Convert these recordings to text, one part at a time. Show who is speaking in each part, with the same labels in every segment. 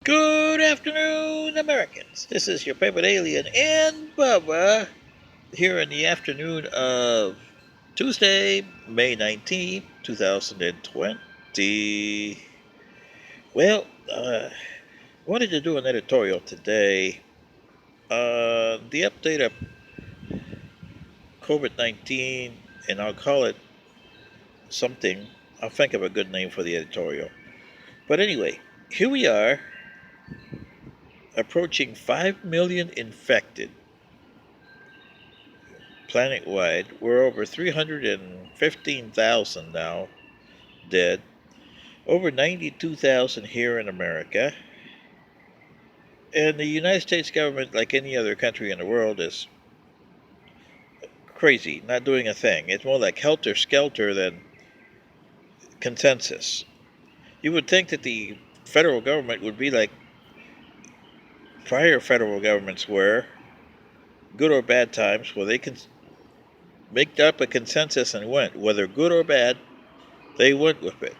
Speaker 1: Good afternoon, Americans. This is your favorite alien and Bubba here in the afternoon of Tuesday, May 19th, 2020. Well, wanted to do an editorial today. The update of COVID 19, and I'll call it something. I'll think of a good name for the editorial. But anyway, here we are, approaching 5 million infected planet-wide. We're over 315,000 now dead. Over 92,000 here in America. And the United States government, like any other country in the world, is crazy, not doing a thing. It's more like helter-skelter than consensus. You would think that the federal government would be like prior federal governments were, good or bad times, where they can make up a consensus and went. Whether good or bad, they went with it.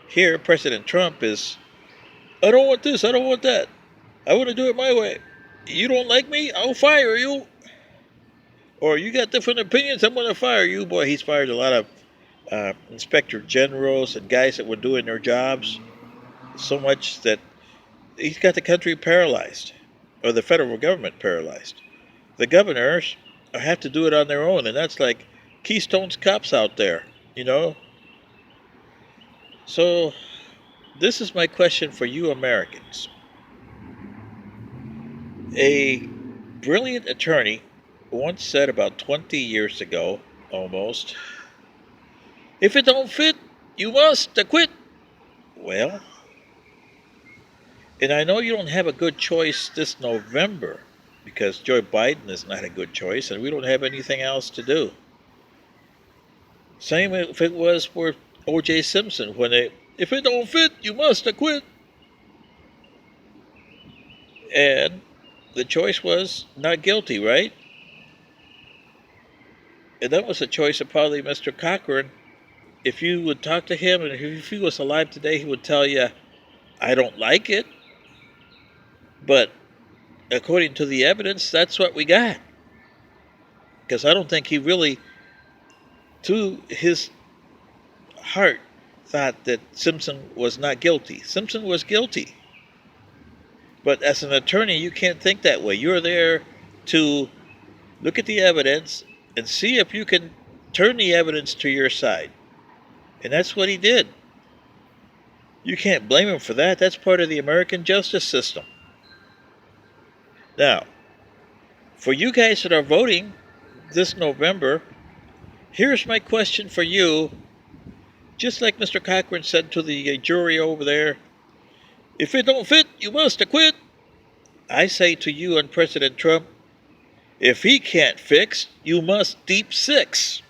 Speaker 1: Here, President Trump is, I don't want this, I don't want that. I want to do it my way. You don't like me, I'll fire you. Or you got different opinions, I'm going to fire you. Boy, he's fired a lot of inspector generals and guys that were doing their jobs. So much that he's got the country paralyzed, or the federal government paralyzed. The governors have to do it on their own, and that's like Keystone's cops out there, you know. So, this is my question for you Americans. A brilliant attorney once said about 20 years ago, almost, if it don't fit, you must quit. Well, and I know you don't have a good choice this November, because Joe Biden is not a good choice, and we don't have anything else to do. Same if it was for O.J. Simpson, when if it don't fit, you must quit. And the choice was not guilty, right? And that was a choice of probably Mr. Cochran. If you would talk to him, and if he was alive today, he would tell you, I don't like it, but according to the evidence, that's what we got. Because I don't think he really, to his heart, thought that Simpson was not guilty. Simpson was guilty. But as an attorney, you can't think that way. You're there to look at the evidence and see if you can turn the evidence to your side. And that's what he did. You can't blame him for that. That's part of the American justice system. Now, for you guys that are voting this November, here's my question for you. Just like Mr. Cochran said to the jury over there, if it don't fit, you must quit. I say to you and President Trump, if he can't fix, you must deepsix.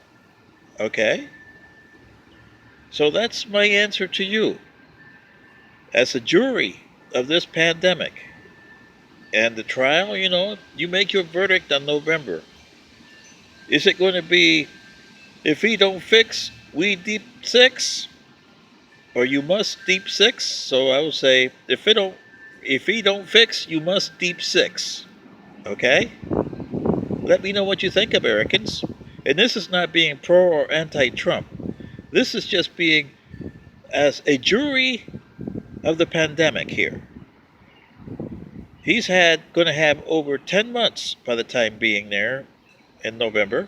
Speaker 1: Okay? So that's my answer to you. As a jury of this pandemic and the trial, you make your verdict on November. Is it going to be, if he don't fix, we deepsix? Or you must deepsix? So I will say, if he don't fix, you must deepsix. Okay? Let me know what you think, Americans. And this is not being pro or anti-Trump. This is just being as a jury of the pandemic here. He's going to have over 10 months by the time being there in November,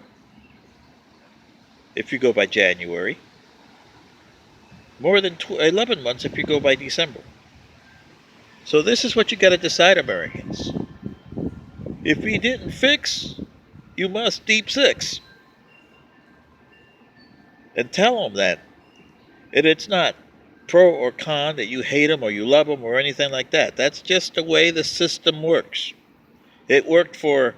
Speaker 1: if you go by January. More than 11 months if you go by December. So this is what you got to decide, Americans. If he didn't fix, you must deepsix. And tell him that. And it's not pro or con, that you hate him or you love him or anything like that. That's just the way the system works. It worked for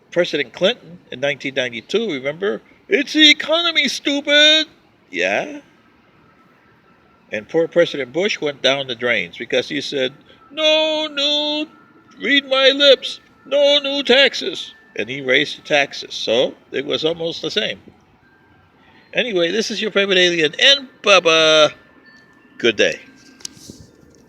Speaker 1: President Clinton in 1992, remember? It's the economy, stupid! Yeah. And poor President Bush went down the drains because he said, no, read my lips, no new taxes. And he raised the taxes. So it was almost the same. Anyway, this is your favorite alien and Bubba. Good day.